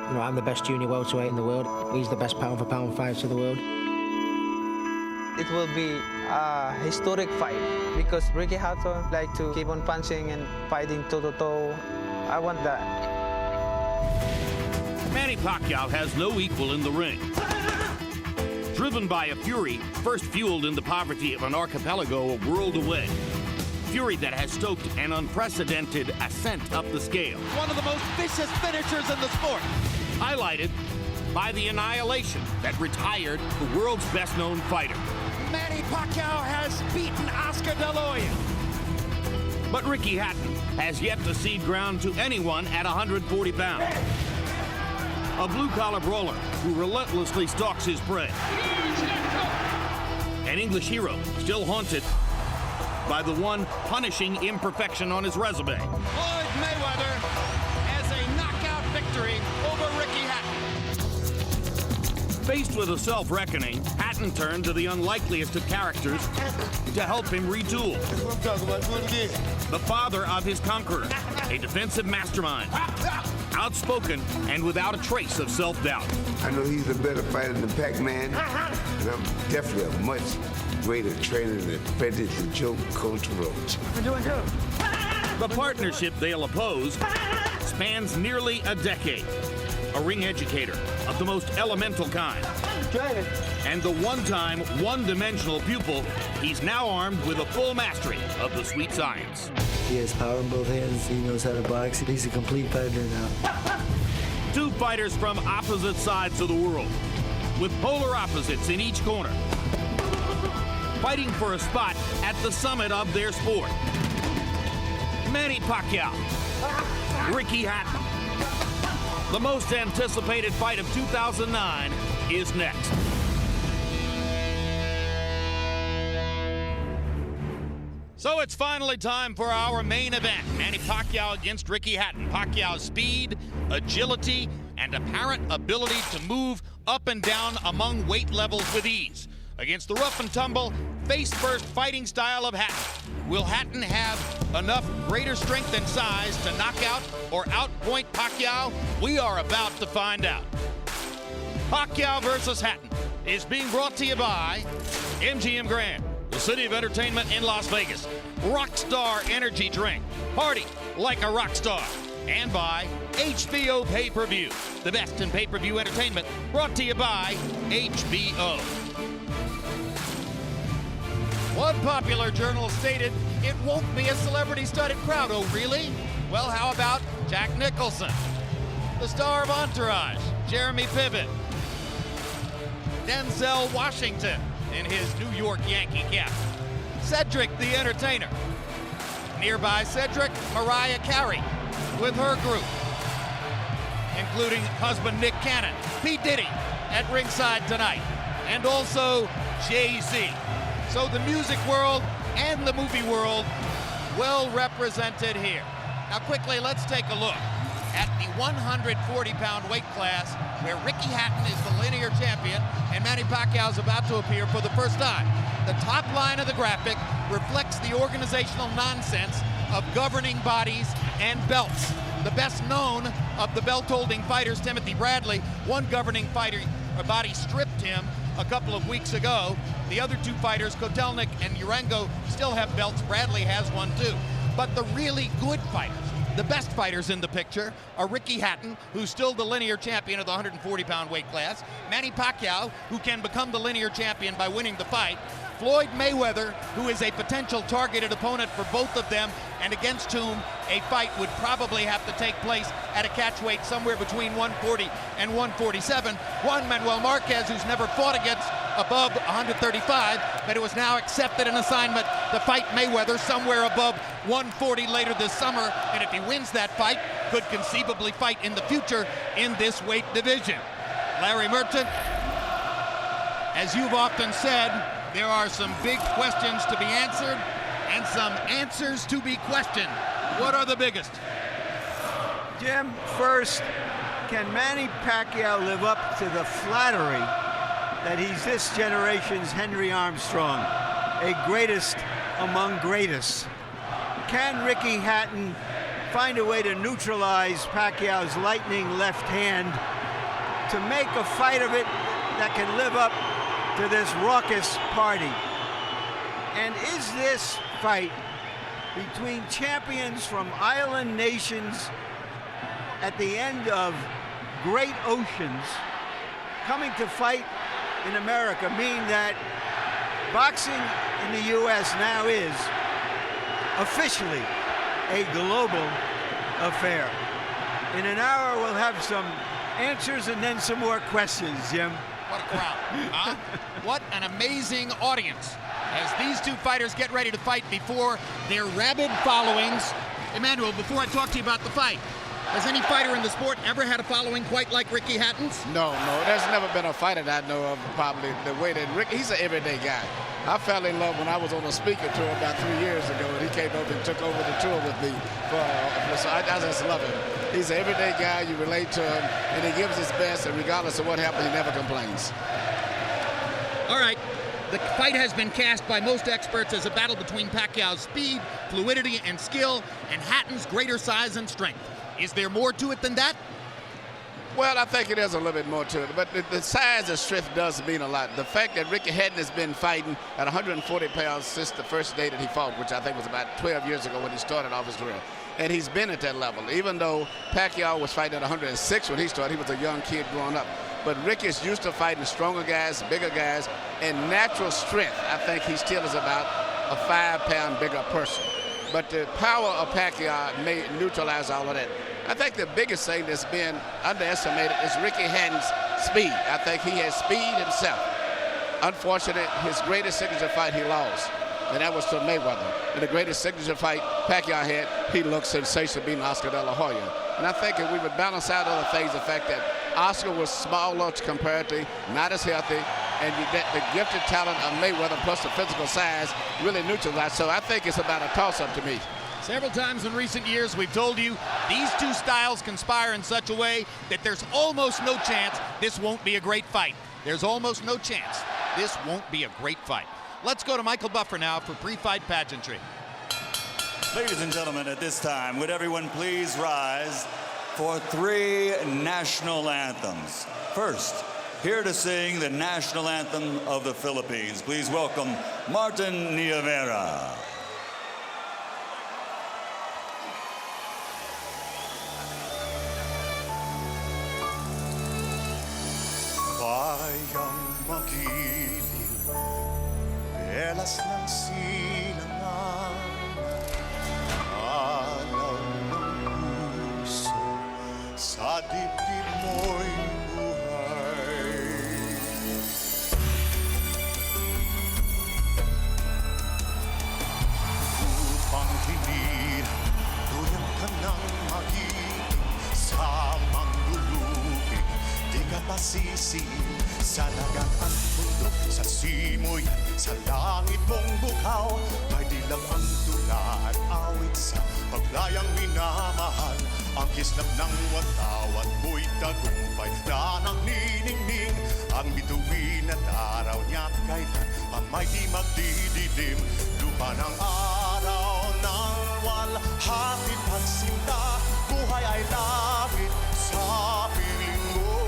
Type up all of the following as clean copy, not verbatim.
You know, I'm the best junior welterweight in the world. He's the best pound-for-pound fighter in the world. It will be a historic fight because Ricky Hatton like to keep on punching and fighting toe-to-toe. I want that. Manny Pacquiao has no equal in the ring. Driven by a fury first fueled in the poverty of an archipelago a world away. Fury that has stoked an unprecedented ascent up the scale. One of the most vicious finishers in the sport. Highlighted by the annihilation that retired the world's best-known fighter. Manny Pacquiao has beaten Oscar De La Hoya. But Ricky Hatton has yet to cede ground to anyone at 140 pounds. A blue-collar brawler who relentlessly stalks his prey. An English hero still haunted by the one punishing imperfection on his resume. Floyd Mayweather has a knockout victory over Ricky Hatton. Faced with a self-reckoning, Hatton turned to the unlikeliest of characters to help him retool. That's what I'm talking about. Do it again. The father of his conqueror, a defensive mastermind, outspoken and without a trace of self-doubt. I know he's a better fighter than Pacman, and I'm definitely a much greater trainer than Frederick the Joke Coach Roach. The partnership they'll oppose spans nearly a decade. A ring educator of the most elemental kind. And the one-time, one-dimensional pupil, he's now armed with a full mastery of the sweet science. He has power in both hands. He knows how to box. He's a complete fighter now. Two fighters from opposite sides of the world, with polar opposites in each corner, fighting for a spot at the summit of their sport. Manny Pacquiao, Ricky Hatton. The most anticipated fight of 2009 is next. So it's finally time for our main event. Manny Pacquiao against Ricky Hatton. Pacquiao's speed, agility, and apparent ability to move up and down among weight levels with ease against the rough and tumble, face-first fighting style of Hatton. Will Hatton have enough greater strength and size to knock out or outpoint Pacquiao? We are about to find out. Pacquiao versus Hatton is being brought to you by MGM Grand, the city of entertainment in Las Vegas. Rockstar Energy Drink, party like a rock star. And by HBO Pay-Per-View, the best in pay-per-view entertainment, brought to you by HBO. One popular journal stated, it won't be a celebrity-studded crowd. Oh, really? Well, how about Jack Nicholson? The star of Entourage, Jeremy Piven. Denzel Washington in his New York Yankee cap. Cedric the Entertainer. Nearby Cedric, Mariah Carey with her group, including husband Nick Cannon, P. Diddy at ringside tonight, and also Jay-Z. So the music world and the movie world well represented here. Now quickly, let's take a look at the 140-pound weight class where Ricky Hatton is the linear champion and Manny Pacquiao is about to appear for the first time. The top line of the graphic reflects the organizational nonsense of governing bodies and belts. The best known of the belt-holding fighters, Timothy Bradley, one governing body stripped him a couple of weeks ago. The other two fighters, Kotelnik and Urango, still have belts. Bradley has one too. But the really good fighters, the best fighters in the picture, are Ricky Hatton, who's still the linear champion of the 140-pound weight class, Manny Pacquiao, who can become the linear champion by winning the fight, Floyd Mayweather, who is a potential targeted opponent for both of them, and against whom a fight would probably have to take place at a catch weight somewhere between 140 and 147. Juan Manuel Marquez, who's never fought against above 135, but it was now accepted an assignment to fight Mayweather somewhere above 140 later this summer, and if he wins that fight, could conceivably fight in the future in this weight division. Larry Merchant, as you've often said, there are some big questions to be answered and some answers to be questioned. What are the biggest? Jim, first, can Manny Pacquiao live up to the flattery that he's this generation's Henry Armstrong, a greatest among greatest? Can Ricky Hatton find a way to neutralize Pacquiao's lightning left hand, to make a fight of it that can live up to this raucous party. And is this fight between champions from island nations at the end of great oceans coming to fight in America mean that boxing in the U.S. now is officially a global affair? In an hour, we'll have some answers and then some more questions, Jim. What a crowd, huh? What an amazing audience as these two fighters get ready to fight before their rabid followings. Emmanuel, before I talk to you about the fight, has any fighter in the sport ever had a following quite like Ricky Hatton's? No, there's never been a fighter that I know of probably the way that Ricky, he's an everyday guy. I fell in love when I was on a speaker tour about 3 years ago, and he came over and took over the tour with me. So I just love him. He's an everyday guy. You relate to him, and he gives his best, and regardless of what happens, he never complains. All right. The fight has been cast by most experts as a battle between Pacquiao's speed, fluidity, and skill, and Hatton's greater size and strength. Is there more to it than that? Well, I think it is a little bit more to it, but the size and strength does mean a lot. The fact that Ricky Hatton has been fighting at 140 pounds since the first day that he fought, which I think was about 12 years ago when he started off his career. And he's been at that level. Even though Pacquiao was fighting at 106 when he started, he was a young kid growing up. But Ricky's used to fighting stronger guys, bigger guys, and natural strength. I think he still is about a 5-pound bigger person. But the power of Pacquiao may neutralize all of that. I think the biggest thing that's been underestimated is Ricky Hatton's speed. I think he has speed himself. Unfortunately, his greatest signature fight he lost, and that was to Mayweather. In the greatest signature fight Pacquiao had, he looked sensational beating Oscar De La Hoya. And I think if we would balance out other things, the fact that Oscar was smaller comparatively, not as healthy, and the gifted talent of Mayweather plus the physical size really neutralized. So I think it's about a toss-up to me. Several times in recent years, we've told you these two styles conspire in such a way that there's almost no chance this won't be a great fight. There's almost no chance this won't be a great fight. Let's go to Michael Buffer now for pre-fight pageantry. Ladies and gentlemen, at this time, would everyone please rise for 3 national anthems. First, here to sing the national anthem of the Philippines, please welcome Martin Nievera. Bayang magiliw, belas ng silangan, alaw ng puso, sa dibdib mo'y buhay. Upang hinirang, tulad ka ng magiging sa manglulupig, di ka pasisi sa dagat at bundok, sa simoyan, sa langit mong bukaw. May dilag ang tula at awit sa paglayang minamahal. Ang kislap ng watawat mo'y tagumpay na nangniningning. Ang bituin at araw niya kailan pamay di magdidilim. Lupa ng araw ng walhati pagsinta, buhay ay lapit sa piling mo.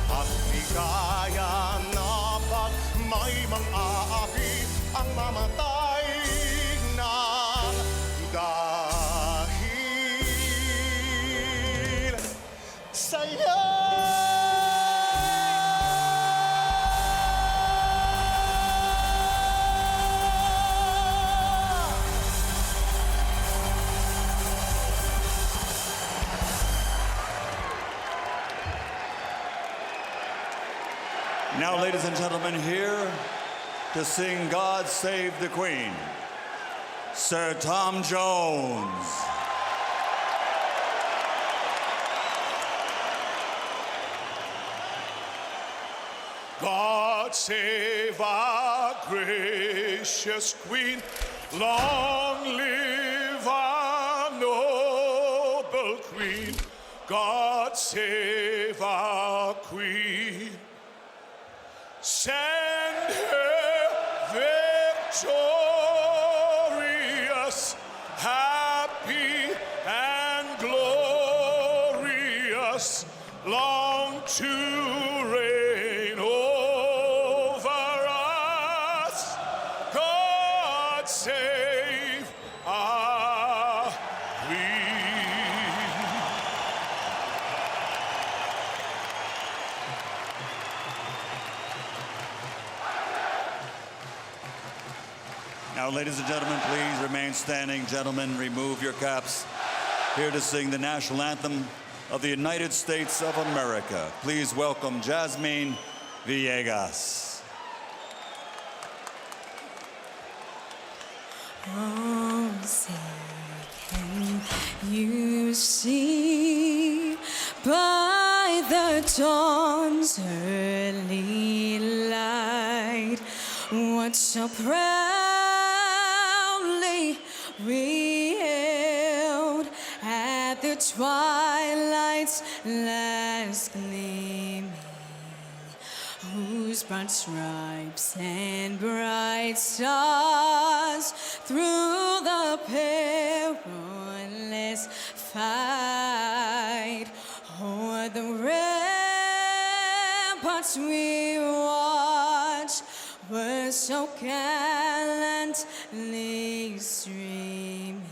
At di kaya na pag may mang-aapi ang mamatay ng dahil sa'yo. Now, ladies and gentlemen, here to sing God Save the Queen, Sir Tom Jones. God save our gracious Queen, long live our noble Queen. God save our Queen, send her victorious, happy us long to reign over us. God save our Queen. Now, ladies and gentlemen, please remain standing. Gentlemen, remove your caps. Here to sing the national anthem of the United States of America. Please welcome Jasmine Villegas. Oh, say, can you see by the dawn's early light what so proudly we hailed at the twilight's last gleaming, whose broad stripes and bright stars through the perilous fight o'er the ramparts we watched were so gallantly streaming,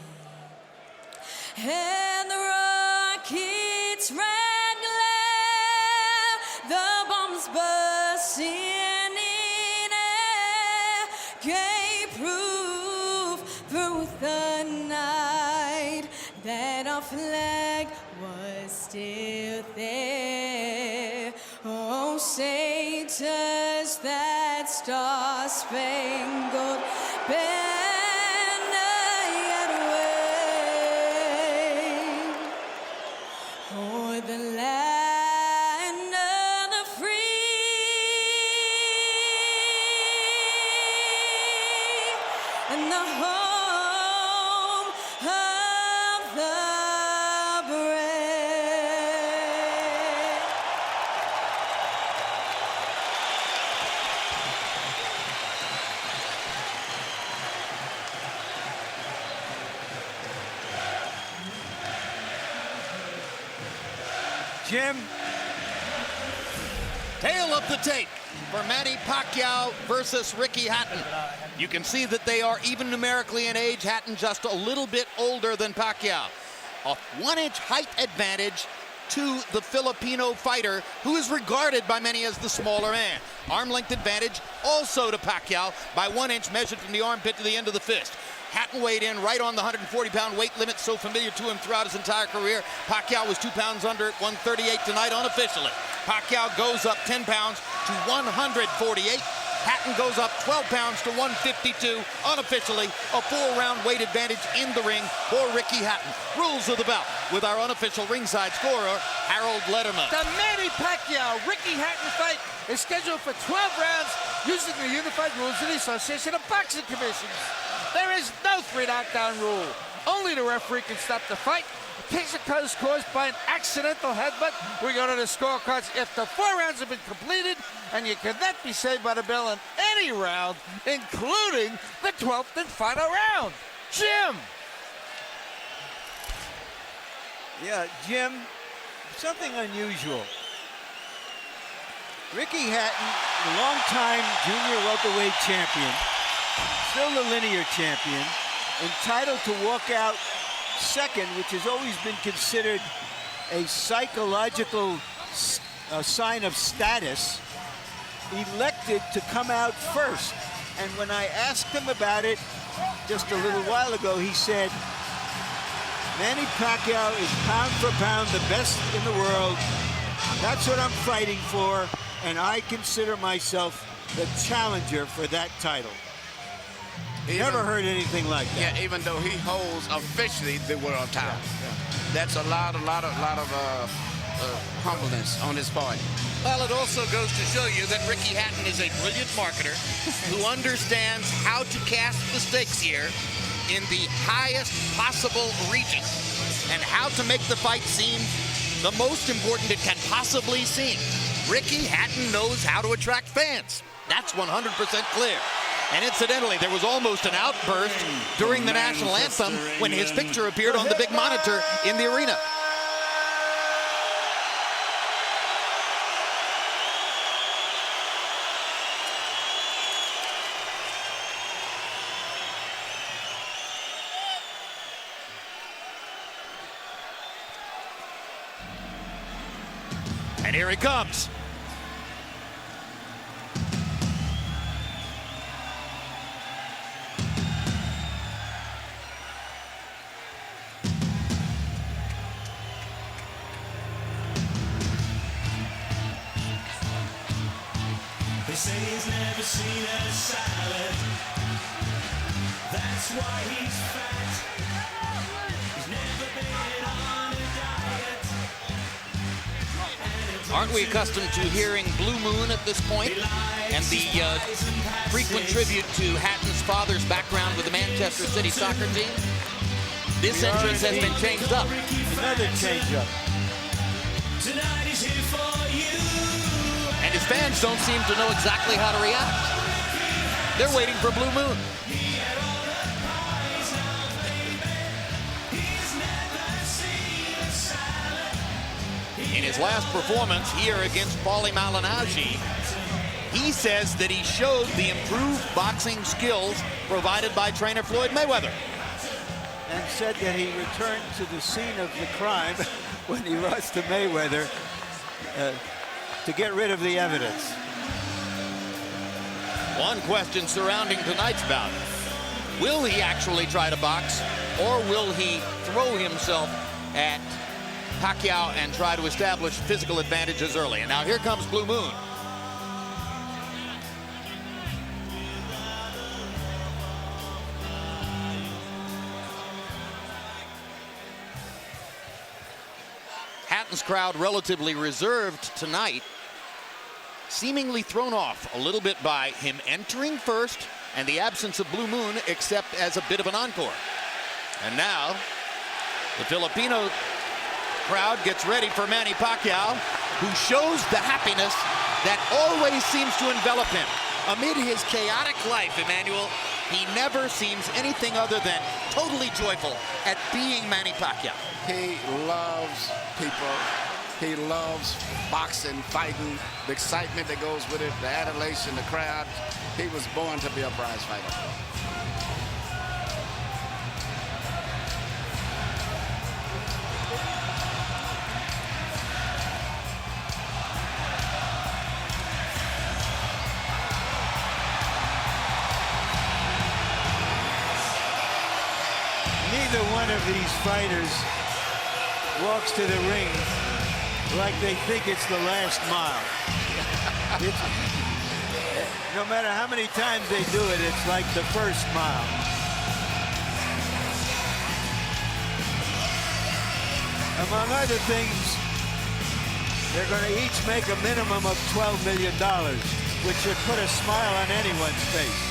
and the rockets' red glare, the bombs bursting in air, gave proof through the night that our flag was still there. Oh, say does that star-spangled banner yet wave o'er the land of the free and the home of the brave. Jim? Tail of the tape for Manny Pacquiao versus Ricky Hatton. You can see that they are even numerically in age. Hatton just a little bit older than Pacquiao. A 1-inch height advantage to the Filipino fighter, who is regarded by many as the smaller man. Arm length advantage also to Pacquiao by 1 inch, measured from the armpit to the end of the fist. Hatton weighed in right on the 140-pound weight limit, so familiar to him throughout his entire career. Pacquiao was 2 pounds under at 138 tonight unofficially. Pacquiao goes up 10 pounds to 148. Hatton goes up 12 pounds to 152 unofficially. A 4-round weight advantage in the ring for Ricky Hatton. Rules of the bout with our unofficial ringside scorer, Harold Letterman. The Manny Pacquiao-Ricky Hatton fight is scheduled for 12 rounds using the unified rules of the Association of Boxing Commissions. There is no 3-knockdown rule. Only the referee can stop the fight. In case it is caused by an accidental headbutt, we go to the scorecards if the 4 rounds have been completed, and you cannot be saved by the bell in any round, including the 12th and final round. Jim! Yeah, Jim, something unusual. Ricky Hatton, the longtime junior welterweight champion, still the linear champion, entitled to walk out second, which has always been considered a psychological sign of status, elected to come out first. And when I asked him about it just a little while ago, he said, Manny Pacquiao is pound for pound the best in the world. That's what I'm fighting for, and I consider myself the challenger for that title. Never heard anything like that. Yeah, even though he holds officially the world title. That's a lot of humbleness on his part. Well, it also goes to show you that Ricky Hatton is a brilliant marketer who understands how to cast the stakes here in the highest possible region and how to make the fight seem the most important it can possibly seem. Ricky Hatton knows how to attract fans. That's 100% clear. And incidentally, there was almost an outburst during the national anthem when his picture appeared on the big monitor in the arena. And here he comes. They say he's never seen a salad. That's why he's fat. He's never been on a diet. Aren't we accustomed to hearing Blue Moon at this point? And the frequent tribute to Hatton's father's background with the Manchester City soccer team? This entrance has been changed up. Another change up. Tonight he's here for you. And his fans don't seem to know exactly how to react. They're waiting for Blue Moon. In his last performance here against Paulie Malignaggi, he says that he showed the improved boxing skills provided by trainer Floyd Mayweather. And said that he returned to the scene of the crime when he lost to Mayweather to get rid of the evidence. One question surrounding tonight's bout. Will he actually try to box, or will he throw himself at Pacquiao and try to establish physical advantages early? And now here comes Blue Moon. Hatton's crowd relatively reserved tonight, seemingly thrown off a little bit by him entering first and the absence of Blue Moon, except as a bit of an encore. And now the Filipino crowd gets ready for Manny Pacquiao, who shows the happiness that always seems to envelop him. Amid his chaotic life, Emmanuel, he never seems anything other than totally joyful at being Manny Pacquiao. He loves people. He loves boxing, fighting, the excitement that goes with it, the adulation, the crowd. He was born to be a prize fighter. Neither one of these fighters walks to the ring like they think it's the last mile. No matter how many times they do it, it's like the first mile. Among other things, they're going to each make a minimum of $12 million, which should put a smile on anyone's face.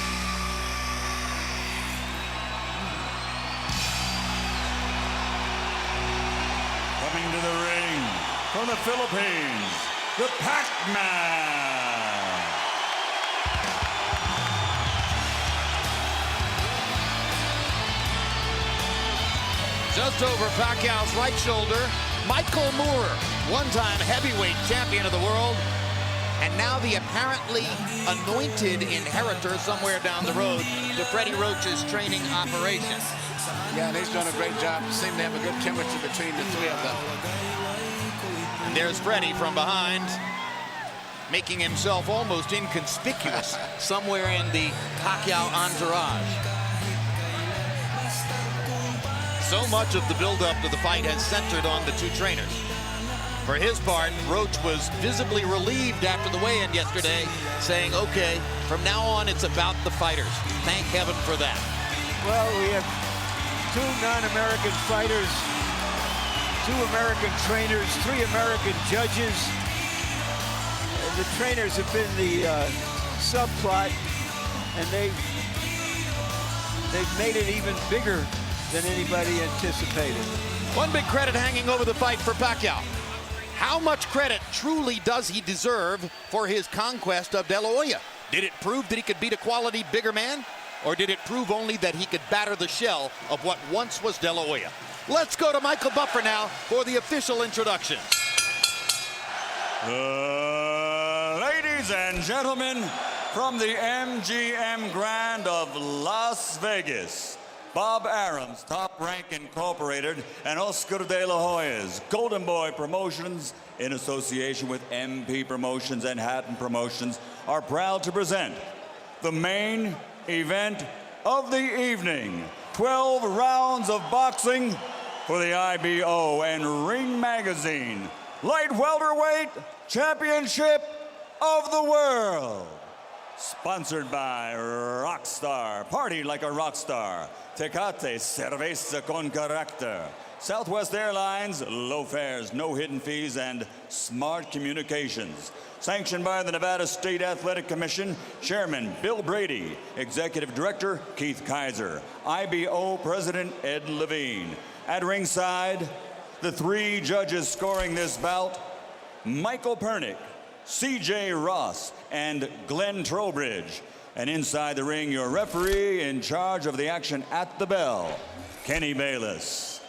Coming to the ring from the Philippines, the Pacman. Just over Pacquiao's right shoulder, Michael Moore, one-time heavyweight champion of the world, and now the apparently anointed inheritor somewhere down the road to Freddie Roach's training operation. Yeah, and he's done a great job. Seem to have a good chemistry between the three of them. And there's Freddie from behind, making himself almost inconspicuous somewhere in the Pacquiao entourage. So much of the build-up to the fight has centered on the two trainers. For his part, Roach was visibly relieved after the weigh-in yesterday, saying, okay, from now on it's about the fighters. Thank heaven for that. Well, we have two non-American fighters, 2 American trainers, 3 American judges. The trainers have been the subplot, and they've made it even bigger than anybody anticipated. One big credit hanging over the fight for Pacquiao. How much credit truly does he deserve for his conquest of De La Hoya? Did it prove that he could beat a quality bigger man? Or did it prove only that he could batter the shell of what once was De La Hoya? Let's go to Michael Buffer now for the official introduction. Ladies and gentlemen, from the MGM Grand of Las Vegas, Bob Arum's Top Rank Incorporated, and Oscar de la Hoya's Golden Boy Promotions, in association with MP Promotions and Hatton Promotions, are proud to present the main event of the evening. 12 rounds of boxing for the IBO and Ring Magazine Light Welterweight Championship of the World. Sponsored by Rockstar, party like a rock star. Tecate, cerveza con carácter. Southwest Airlines, low fares, no hidden fees, and smart communications. Sanctioned by the Nevada State Athletic Commission, Chairman Bill Brady, Executive Director Keith Kaiser, IBO President Ed Levine. At ringside, the 3 judges scoring this bout, Michael Pernick, C.J. Ross, and Glenn Trowbridge. And inside the ring, your referee in charge of the action at the bell, Kenny Bayless.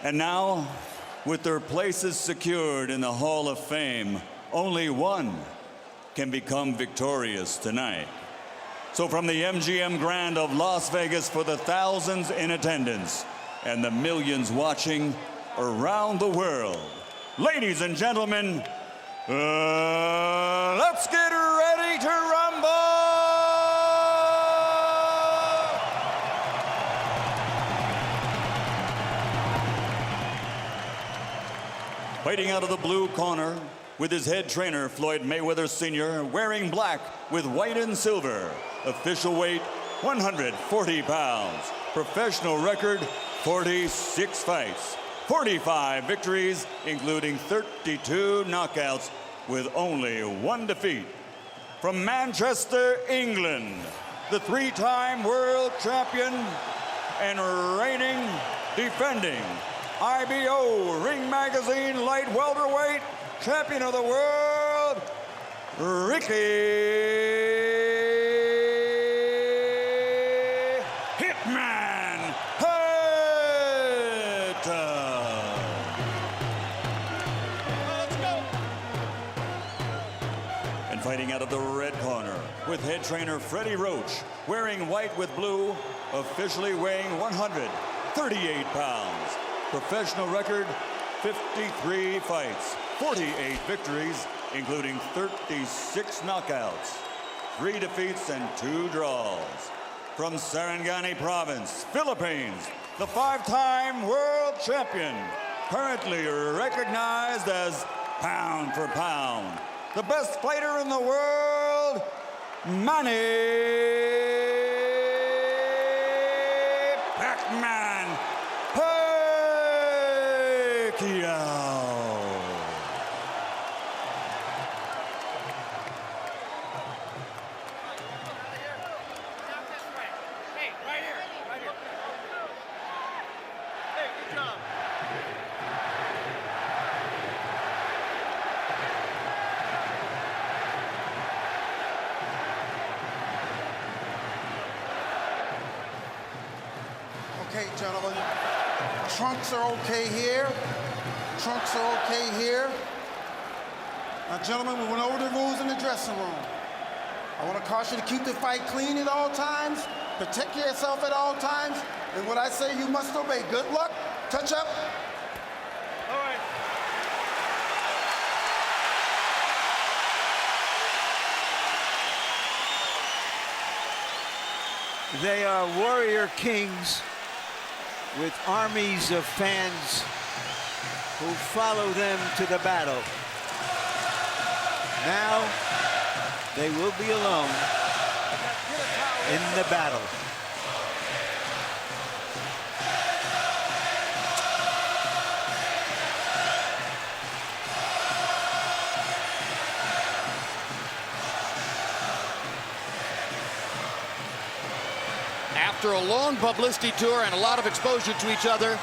And now, with their places secured in the Hall of Fame, only one can become victorious tonight. So from the MGM Grand of Las Vegas, for the thousands in attendance and the millions watching around the world, ladies and gentlemen, let's get ready to rumble! Fighting out of the blue corner with his head trainer, Floyd Mayweather Sr., wearing black with white and silver. Official weight, 140 pounds. Professional record, 46 fights. 45 victories, including 32 knockouts, with only 1 defeat. From Manchester, England, the 3-time world champion and reigning, defending IBO Ring Magazine Light Welterweight Champion of the World, Ricky Hitman Hatton. Let's go. And fighting out of the red corner with head trainer Freddie Roach, wearing white with blue, officially weighing 138 pounds. Professional record, 53 fights, 48 victories, including 36 knockouts, 3 defeats and 2 draws. From Sarangani Province, Philippines, the 5-time world champion, currently recognized as pound for pound, the best fighter in the world, Manny Pacman-Hitman. Okay, gentlemen, trunks are okay here. Trunks are okay here. Now, gentlemen, we went over the rules in the dressing room. I want to caution you to keep the fight clean at all times, protect yourself at all times, and what I say you must obey. Good luck. Touch up. All right. They are warrior kings with armies of fans who follow them to the battle. Now, they will be alone in the battle. After a long publicity tour and a lot of exposure to each other,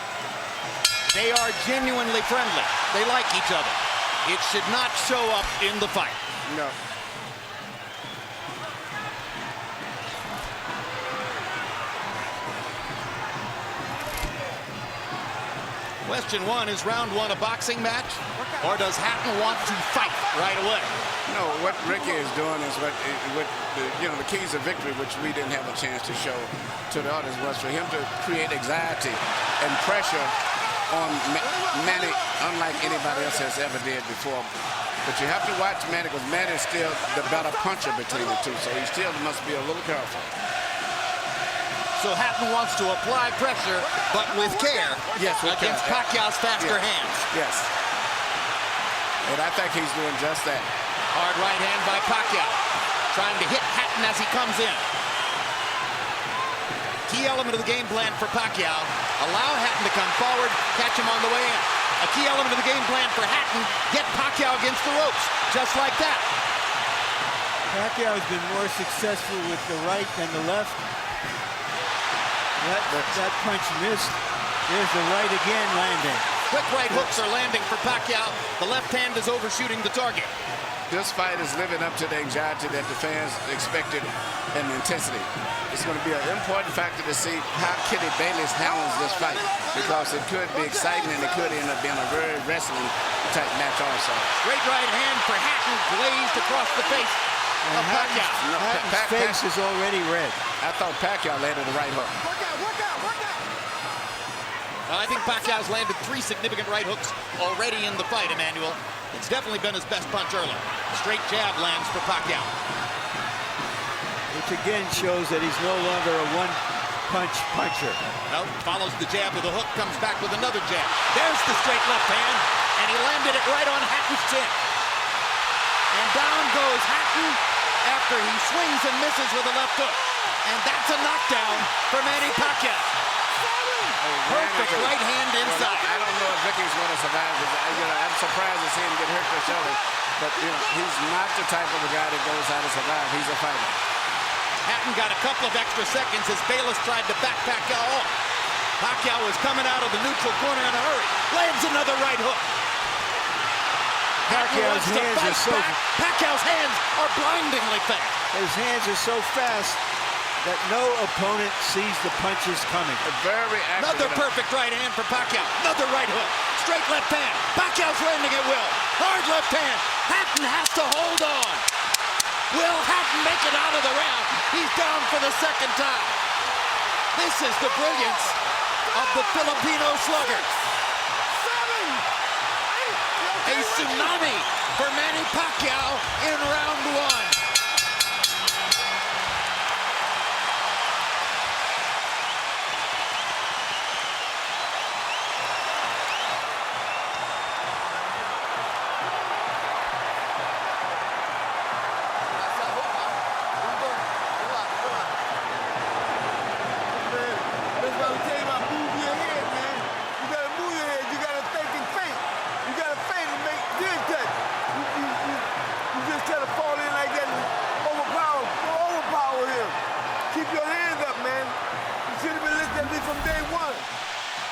they are genuinely friendly. They like each other. It should not show up in the fight. No. Question one, is round one a boxing match, or does Hatton want to fight right away? No, what Ricky is doing is what the keys of victory, which we didn't have a chance to show to the audience, was for him to create anxiety and pressure on Manny, unlike anybody else has ever did before. But you have to watch Manny, because Manny is still the better puncher between the two, so he still must be a little careful. So Hatton wants to apply pressure, but with care, yes, against Pacquiao's faster hands. Yes. And I think he's doing just that. Hard right hand by Pacquiao, trying to hit Hatton as he comes in. Key element of the game plan for Pacquiao, allow Hatton to come forward, catch him on the way in. A key element of the game plan for Hatton, get Pacquiao against the ropes, just like that. Pacquiao's been more successful with the right than the left. That punch missed. There's the right again landing. Quick right hooks are landing for Pacquiao. The left hand is overshooting the target. This fight is living up to the anxiety that the fans expected and the intensity. It's going to be an important factor to see how Kenny Bayless handles this fight, because it could be exciting and it could end up being a very wrestling type match also. Great right hand for Hatton, glazed across the face of Pacquiao. Hatton's face is already red. I thought Pacquiao landed the right hook. I think Pacquiao's landed 3 significant right hooks already in the fight, Emmanuel. It's definitely been his best punch early. Straight jab lands for Pacquiao. Which again shows that he's no longer a one-punch puncher. No, follows the jab with a hook, comes back with another jab. There's the straight left hand, and he landed it right on Hatton's chin. And down goes Hatton after he swings and misses with a left hook. And that's a knockdown for Manny Pacquiao. Perfect right hand inside. I don't know if Ricky's going to survive. I'm surprised to see him get hurt for shoulder. But he's not the type of a guy that goes out to survive. He's a fighter. Hatton got a couple of extra seconds as Bayless tried to back Pacquiao off. Pacquiao was coming out of the neutral corner in a hurry. Lands another right hook. Pacquiao's hands are so Pacquiao's hands are blindingly fast. His hands are so fast that no opponent sees the punches coming. Very accurate. Another perfect right hand for Pacquiao. Another right hook. Straight left hand. Pacquiao's landing at will. Hard left hand. Hatton has to hold on. Will Hatton make it out of the round? He's down for the second time. This is the brilliance of the Filipino slugger. A tsunami for Manny Pacquiao in round one.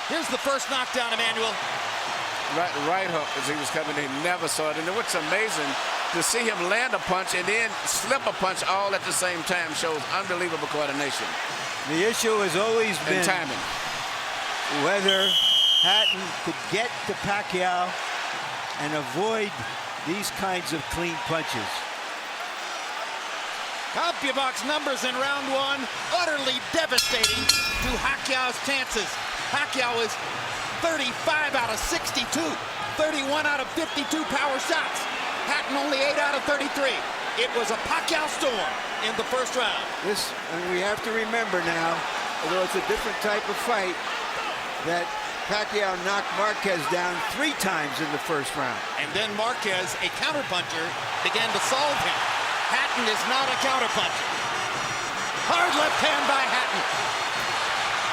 Here's the first knockdown, Emmanuel. Right hook as he was coming in, never saw it. And what's amazing, to see him land a punch and then slip a punch all at the same time shows unbelievable coordination. The issue has always been timing. Whether Hatton could get to Pacquiao and avoid these kinds of clean punches. CompuBox numbers in round one, utterly devastating to Pacquiao's chances. Pacquiao is 35 out of 62, 31 out of 52 power shots. Hatton only 8 out of 33. It was a Pacquiao storm in the first round. And we have to remember now, although it's a different type of fight, that Pacquiao knocked Marquez down 3 times in the first round. And then Marquez, a counterpuncher, began to solve him. Hatton is not a counterpuncher. Hard left hand by Hatton.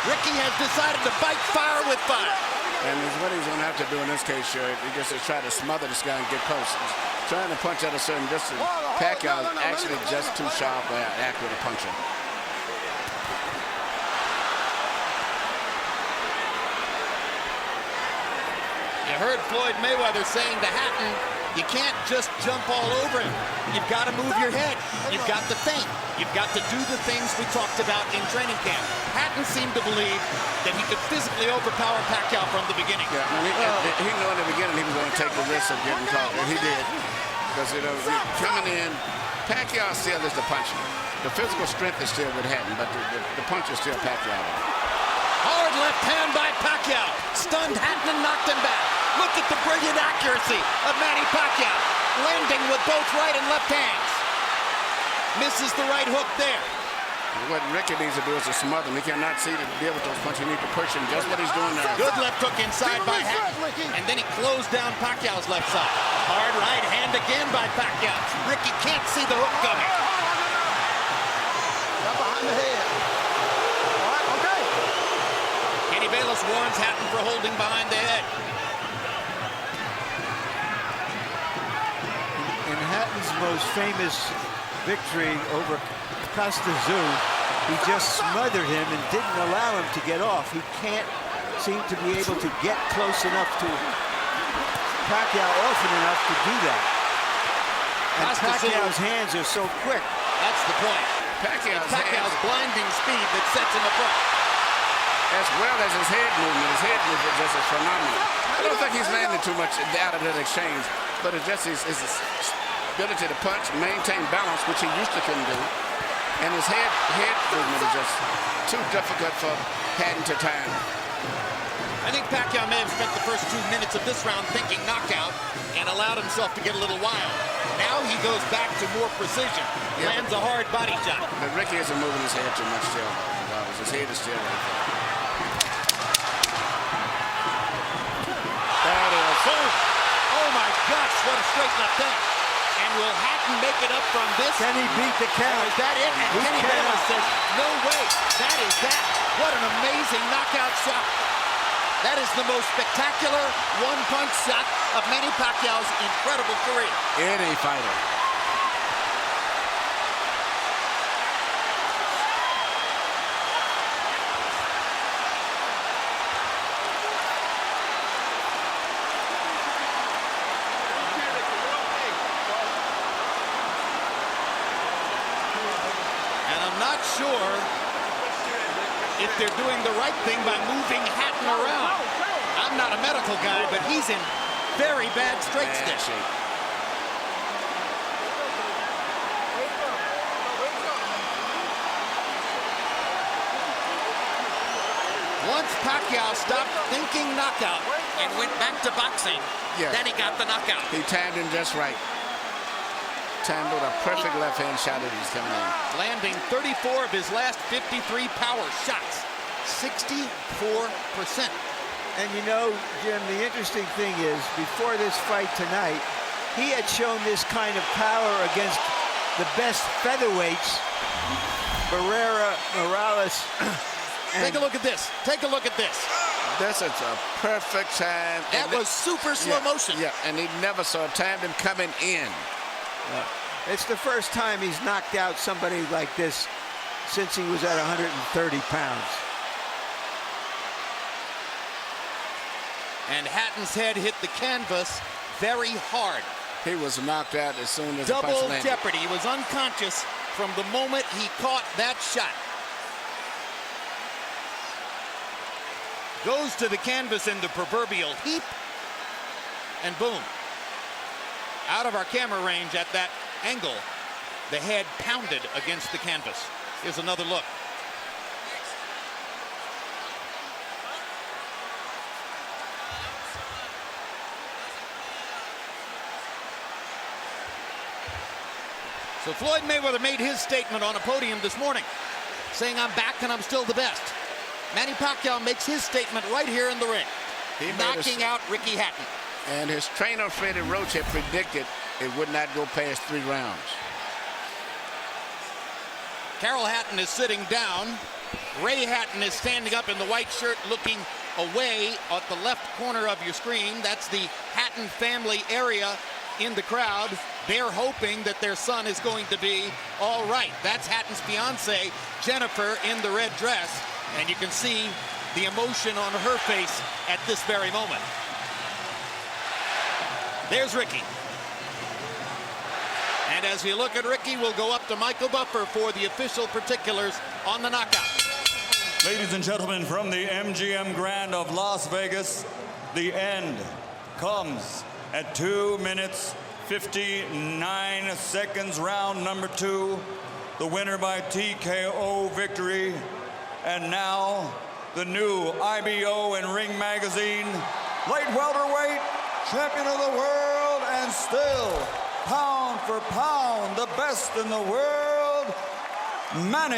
Ricky has decided to fight fire with fire. And what he's going to have to do in this case, sure, he just to try to smother this guy and get close. He's trying to punch at a certain distance. Pacquiao is actually just too sharp or accurate a puncher. You heard Floyd Mayweather saying to Hatton, You can't just jump all over him. You've got to move your head. You've got to feint. You've got to do the things we talked about in training camp. Hatton seemed to believe that he could physically overpower Pacquiao from the beginning. Yeah, he knew in the beginning he was going to take the risk of getting caught, and he did. Because, you know, coming in, Pacquiao still is the puncher. The physical strength is still with Hatton, but the punch is still Pacquiao. Hard left hand by Pacquiao. Stunned Hatton and knocked him back. Look at the brilliant accuracy of Manny Pacquiao. Landing with both right and left hands. Misses the right hook there. What Ricky needs to do is to smother him. He cannot see to deal with those punches. He needs to push him, just what he's doing now. Good left hook inside by Hatton. And then he closed down Pacquiao's left side. Hard right hand again by Pacquiao. Ricky can't see the hook coming. Behind the head. All right, okay. Kenny Bayless warns Hatton for holding behind the head. In Hatton's most famous victory over Costa Zoo, he just smothered him and didn't allow him to get off. He can't seem to be able to get close enough to Pacquiao often enough to do that. And Pacquiao's hands are so quick. That's the point. Pacquiao's blinding speed that sets him apart. As well as his head movement. His head movement just is phenomenal. I don't think he's landed too much out of that exchange, but it's just his ability to punch, maintain balance, which he used to couldn't do. And his head movement is just too difficult for Hatton to time. I think Pacquiao may have spent the first 2 minutes of this round thinking knockout and allowed himself to get a little wild. Now he goes back to more precision. Lands a hard body shot. But Ricky isn't moving his head too much still. His head is still right there. That is. Oh my gosh, what a straight left hand. And will Hatton make it up from this? Can he beat the count? Is that it? And Kenny Bayless says, no way. That is that. What an amazing knockout shot. That is the most spectacular one-punch shot of Manny Pacquiao's incredible career. Any fighter. And I'm not sure if they're doing the right thing by moving Hatton around. I'm not a medical guy, but he's in very bad straight stitch. Once Pacquiao stopped thinking knockout and went back to boxing, then he got the knockout. He timed him just right. Timed with a perfect left hand shot that he's coming in. Landing 34 of his last 53 power shots. 64%. And you know, Jim, the interesting thing is, before this fight tonight, he had shown this kind of power against the best featherweights, Barrera, Morales. Take a look at this. Take a look at this. This is a perfect time. That was super slow motion. Yeah, and he never saw timed him coming in. It's the first time he's knocked out somebody like this since he was at 130 pounds. And Hatton's head hit the canvas very hard. He was knocked out as soon as the punch Double landed. jeopardy. He was unconscious from the moment he caught that shot. Goes to the canvas in the proverbial heap, and boom. Out of our camera range at that angle, the head pounded against the canvas. Here's another look. So Floyd Mayweather made his statement on a podium this morning, saying, I'm back and I'm still the best. Manny Pacquiao makes his statement right here in the ring, knocking out Ricky Hatton. And his trainer, Freddie Roach, had predicted it would not go past 3 rounds. Carol Hatton is sitting down. Ray Hatton is standing up in the white shirt looking away at the left corner of your screen. That's the Hatton family area in the crowd. They're hoping that their son is going to be all right. That's Hatton's fiance, Jennifer, in the red dress. And you can see the emotion on her face at this very moment. There's Ricky. And as you look at Ricky, we'll go up to Michael Buffer for the official particulars on the knockout. Ladies and gentlemen, from the MGM Grand of Las Vegas, the end comes at 2 minutes, 59 seconds, round number 2. The winner by TKO victory. And now, the new IBO and Ring Magazine light welterweight champion of the world, and still, pound for pound, the best in the world, Manny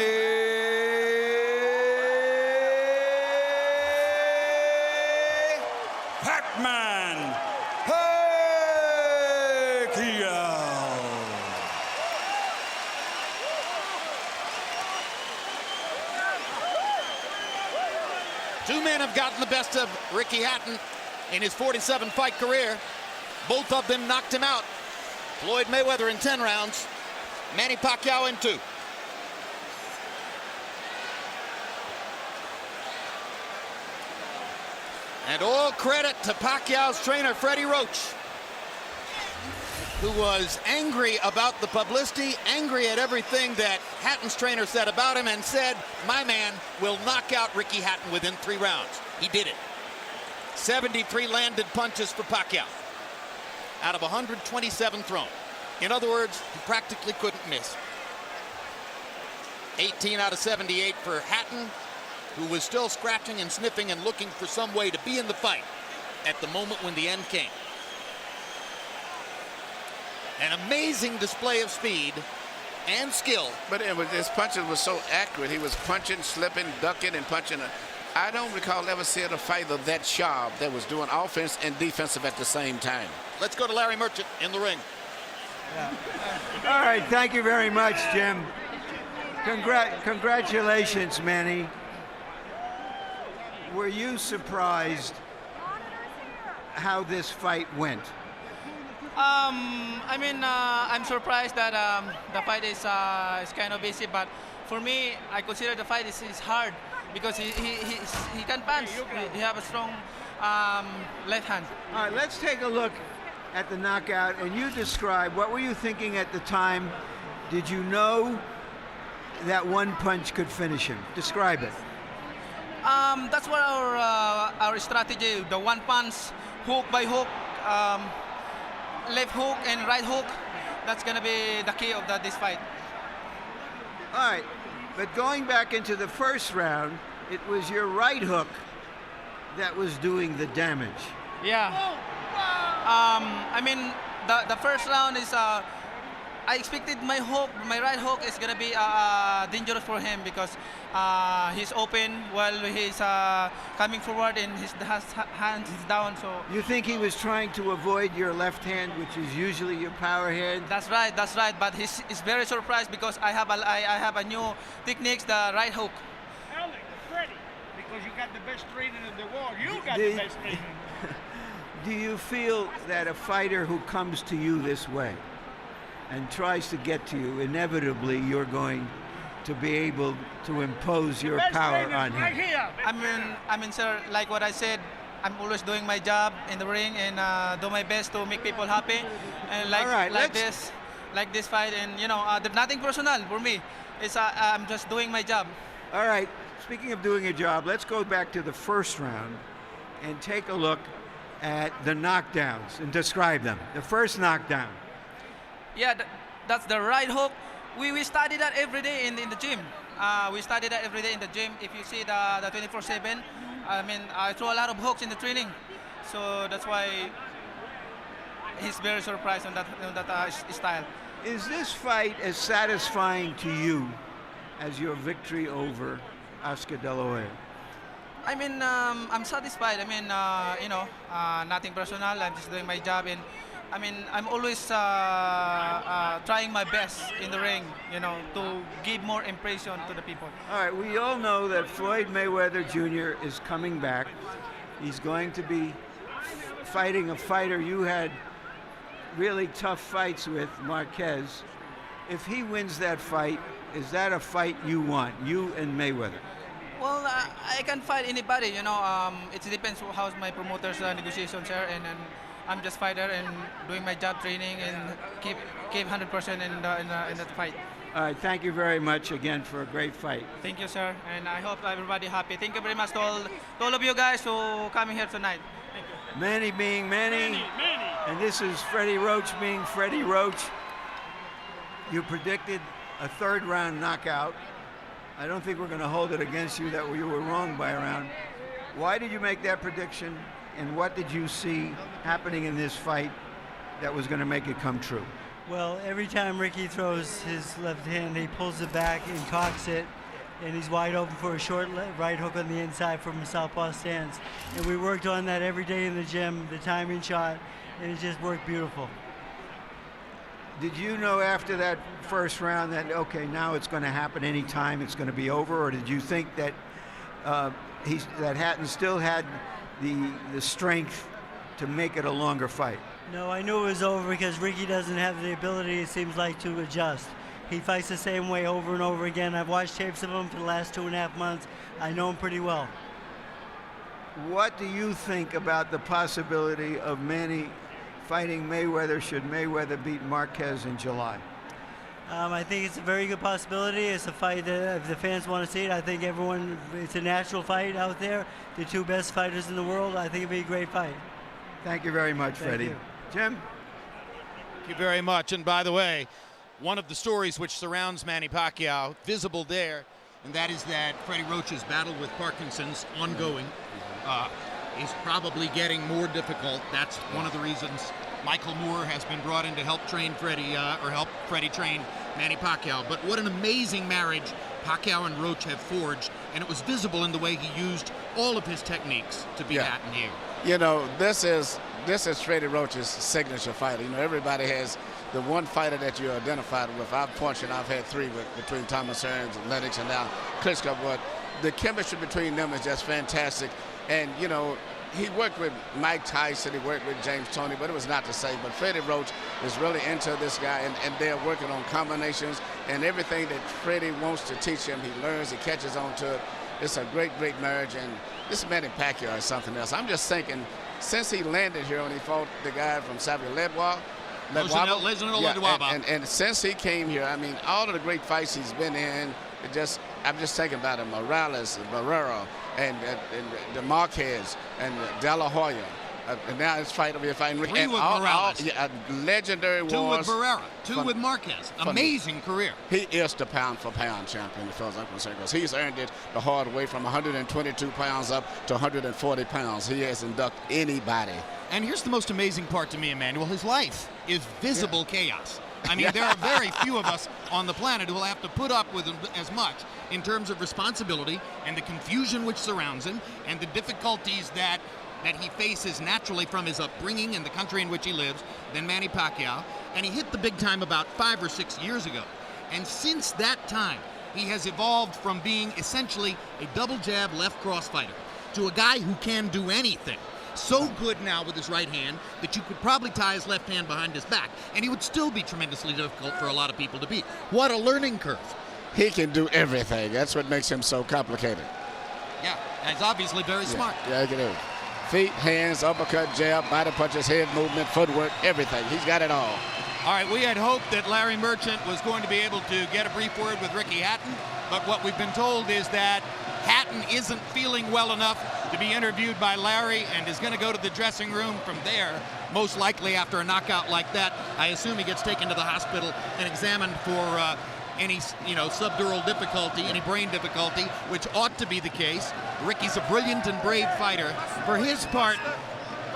Pacman-Hitman. Two men have gotten the best of Ricky Hatton in his 47-fight career. Both of them knocked him out. Floyd Mayweather in 10 rounds, Manny Pacquiao in 2. And all credit to Pacquiao's trainer, Freddie Roach, who was angry about the publicity, angry at everything that Hatton's trainer said about him, and said, my man will knock out Ricky Hatton within 3 rounds. He did it. 73 landed punches for Pacquiao out of 127 thrown. In other words, he practically couldn't miss. 18 out of 78 for Hatton, who was still scratching and sniffing and looking for some way to be in the fight at the moment when the end came. An amazing display of speed and skill. But his punches were so accurate. He was punching, slipping, ducking, and punching. I don't recall ever seeing a fighter that sharp that was doing offense and defensive at the same time. Let's go to Larry Merchant in the ring. All right, thank you very much, Jim. Congratulations, Manny. Were you surprised how this fight went? I'm surprised that the fight is kind of easy, but for me, I consider the fight is hard because he can punch. He have a strong left hand. All right, let's take a look at the knockout, and you describe, what were you thinking at the time? Did you know that one punch could finish him? Describe it. That's what our strategy, the one punch, hook by hook, left hook and right hook. That's gonna be the key of this fight. All right, but going back into the first round, it was your right hook that was doing the damage. Yeah. The first round is I expected my right hook is gonna be dangerous for him because he's open while he's coming forward and his hands is down. So you think he was trying to avoid your left hand, which is usually your power hand? That's right. But he's very surprised because I have a new techniques, the right hook. Freddie, because you got the best training in the world. You got the best training. Do you feel that a fighter who comes to you this way and tries to get to you, inevitably you're going to be able to impose your power on him? Right here. Sir, like what I said, I'm always doing my job in the ring and do my best to make people happy. And like this fight, and there's nothing personal for me. It's I'm just doing my job. All right. Speaking of doing a job, let's go back to the first round and take a look at the knockdowns and describe them. The first knockdown. Yeah, that's the right hook. We study that every day in the gym. We study that every day in the gym. If you see the 24/7, I throw a lot of hooks in the training. So that's why he's very surprised on that style. Is this fight as satisfying to you as your victory over Oscar De La Hoya? I'm satisfied. Nothing personal. I'm just doing my job, and I'm always trying my best in the ring, to give more impression to the people. All right, we all know that Floyd Mayweather Jr. is coming back. He's going to be fighting a fighter you had really tough fights with, Marquez. If he wins that fight, is that a fight you want, you and Mayweather? Well, I can fight anybody, It depends how's my promoter's negotiations here, and I'm just fighter and doing my job training and keep 100% in the fight. All right, thank you very much again for a great fight. Thank you, sir, and I hope everybody happy. Thank you very much to all of you guys who coming here tonight. Thank you. Manny being Manny, and this is Freddie Roach being Freddie Roach. You predicted a third-round knockout. I don't think we're going to hold it against you that you were wrong by a round. Why did you make that prediction, and what did you see happening in this fight that was going to make it come true? Well, every time Ricky throws his left hand, he pulls it back and cocks it, and he's wide open for a short right hook on the inside from a southpaw stance. And we worked on that every day in the gym, the timing shot, and it just worked beautiful. Did you know after that first round that, okay, now it's going to happen anytime, it's going to be over, or did you think that that Hatton still had the strength to make it a longer fight? No, I knew it was over because Ricky doesn't have the ability, it seems like, to adjust. He fights the same way over and over again. I've watched tapes of him for the last 2.5 months. I know him pretty well. What do you think about the possibility of Manny fighting Mayweather should Mayweather beat Marquez in July? I think it's a very good possibility. It's a fight that if the fans want to see it, I think it's a natural fight out there. The two best fighters in the world. I think it'd be a great fight. Thank you very much, Freddie. You. Jim? Thank you very much. And by the way, one of the stories which surrounds Manny Pacquiao, visible there, and that is that Freddie Roach's battle with Parkinson's ongoing is probably getting more difficult. That's one of the reasons Michael Moore has been brought in to help train Freddie, or help Freddie train Manny Pacquiao. But what an amazing marriage Pacquiao and Roach have forged, and it was visible in the way he used all of his techniques to beat Hatton here. You know, this is Freddie Roach's signature fighter. You know, everybody has the one fighter that you're identified with. I've had 3 between Thomas Hearns and Lennox and now Klitschko, but the chemistry between them is just fantastic. And, you know, he worked with Mike Tyson, he worked with James Toney, but it was not the same. But Freddie Roach is really into this guy, and they're working on combinations, and everything that Freddie wants to teach him, he learns, he catches on to it. It's a great, great marriage, and this Manny Pacquiao is something else. I'm just thinking, since he landed here when he fought the guy from Ledwa, and since he came here, I mean, all of the great fights he's been in, I'm just thinking about him, Morales, Barrera, and the Marquez, and De La Hoya. And now it's fighting Ricky. 3 with Morales. Legendary wars. 2 with Barrera. 2 with Marquez. Amazing career. He is the pound-for-pound champion, as far as I'm concerned, because he's earned it the hard way from 122 pounds up to 140 pounds. He hasn't ducked anybody. And here's the most amazing part to me, Emmanuel. His life is visible chaos. I mean, there are very few of us on the planet who will have to put up with as much in terms of responsibility and the confusion which surrounds him and the difficulties that he faces naturally from his upbringing and the country in which he lives than Manny Pacquiao. And he hit the big time about 5 or 6 years ago. And since that time, he has evolved from being essentially a double jab left cross fighter to a guy who can do anything. So good now with his right hand that you could probably tie his left hand behind his back, and he would still be tremendously difficult for a lot of people to beat. What a learning curve. He can do everything. That's what makes him so complicated. Yeah, and he's obviously very smart. Yeah, he can do. Feet, hands, uppercut, jab, body punches, head movement, footwork, everything. He's got it all. All right, we had hoped that Larry Merchant was going to be able to get a brief word with Ricky Hatton, but what we've been told is that Hatton isn't feeling well enough to be interviewed by Larry and is going to go to the dressing room from there, most likely after a knockout like that. I assume he gets taken to the hospital and examined for any subdural difficulty, any brain difficulty, which ought to be the case. Ricky's a brilliant and brave fighter. For his part,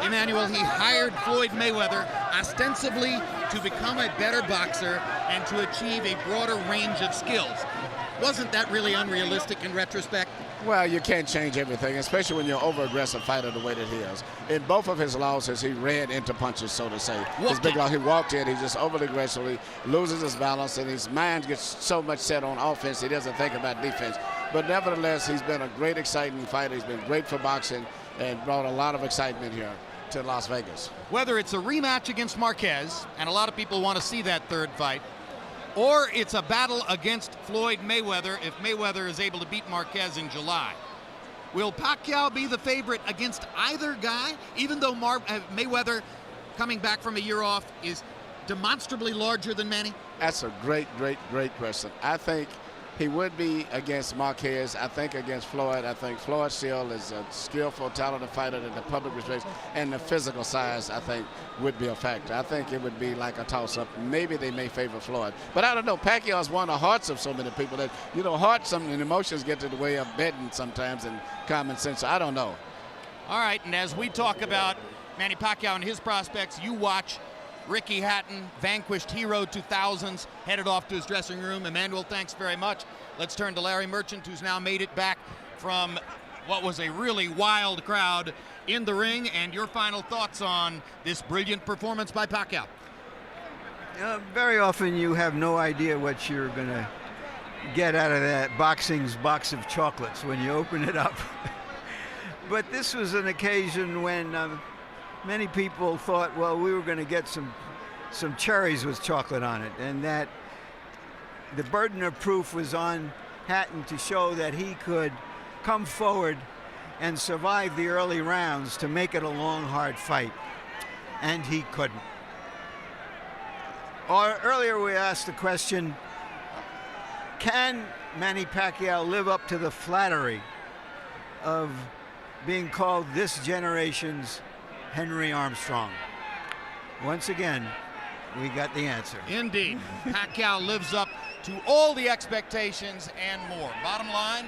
Emmanuel, he hired Floyd Mayweather ostensibly to become a better boxer and to achieve a broader range of skills. Wasn't that really unrealistic in retrospect? Well, you can't change everything, especially when you're an over-aggressive fighter the way that he is. In both of his losses, he ran into punches, so to say. His big loss, he walked in, he just overly aggressively loses his balance, and his mind gets so much set on offense, he doesn't think about defense. But nevertheless, he's been a great, exciting fighter. He's been great for boxing and brought a lot of excitement here to Las Vegas. Whether it's a rematch against Marquez, and a lot of people want to see that third fight, or it's a battle against Floyd Mayweather if Mayweather is able to beat Marquez in July. Will Pacquiao be the favorite against either guy, even though Mayweather coming back from a year off, is demonstrably larger than Manny? That's a great question. I think he would be against Marquez. I think against Floyd. I think Floyd still is a skillful, talented fighter that the public respects, and the physical size, I think, would be a factor. I think it would be like a toss-up. Maybe they may favor Floyd. But I don't know. Pacquiao's won the hearts of so many people that, hearts and emotions get in the way of betting sometimes and common sense. So I don't know. All right, and as we talk about Manny Pacquiao and his prospects, you watch Ricky Hatton, vanquished hero 2000s, headed off to his dressing room. Emmanuel, thanks very much. Let's turn to Larry Merchant, who's now made it back from what was a really wild crowd in the ring, and your final thoughts on this brilliant performance by Pacquiao. Very often you have no idea what you're going to get out of that boxing's box of chocolates when you open it up. But this was an occasion when many people thought, well, we were going to get some cherries with chocolate on it, and that the burden of proof was on Hatton to show that he could come forward and survive the early rounds to make it a long, hard fight, and he couldn't. Earlier we asked the question, can Manny Pacquiao live up to the flattery of being called this generation's Henry Armstrong? Once again, we got the answer. Indeed. Pacquiao lives up to all the expectations and more. Bottom line,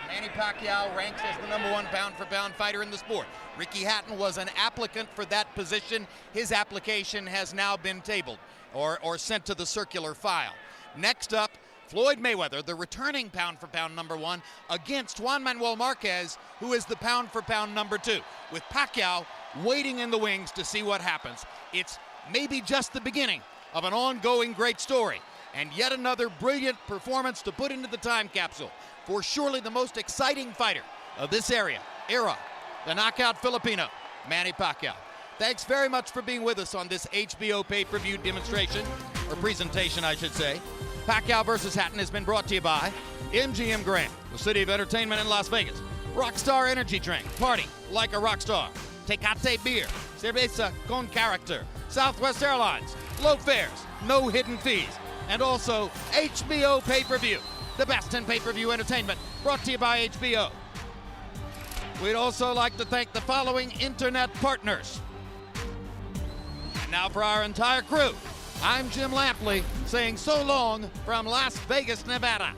Manny Pacquiao ranks as the #1 pound-for-pound fighter in the sport. Ricky Hatton was an applicant for that position. His application has now been tabled or sent to the circular file. Next up, Floyd Mayweather, the returning pound-for-pound #1, against Juan Manuel Marquez, who is the pound-for-pound #2, with Pacquiao waiting in the wings to see what happens. It's maybe just the beginning of an ongoing great story, and yet another brilliant performance to put into the time capsule for surely the most exciting fighter of this era, the knockout Filipino, Manny Pacquiao. Thanks very much for being with us on this HBO pay-per-view demonstration, or presentation, I should say. Pacquiao versus Hatton has been brought to you by MGM Grand, the city of entertainment in Las Vegas. Rockstar Energy Drink, party like a rock star. Tecate Beer, cerveza con character. Southwest Airlines, low fares, no hidden fees. And also HBO pay-per-view, the best in pay-per-view entertainment, brought to you by HBO. We'd also like to thank the following internet partners. Now for our entire crew, I'm Jim Lampley saying so long from Las Vegas, Nevada.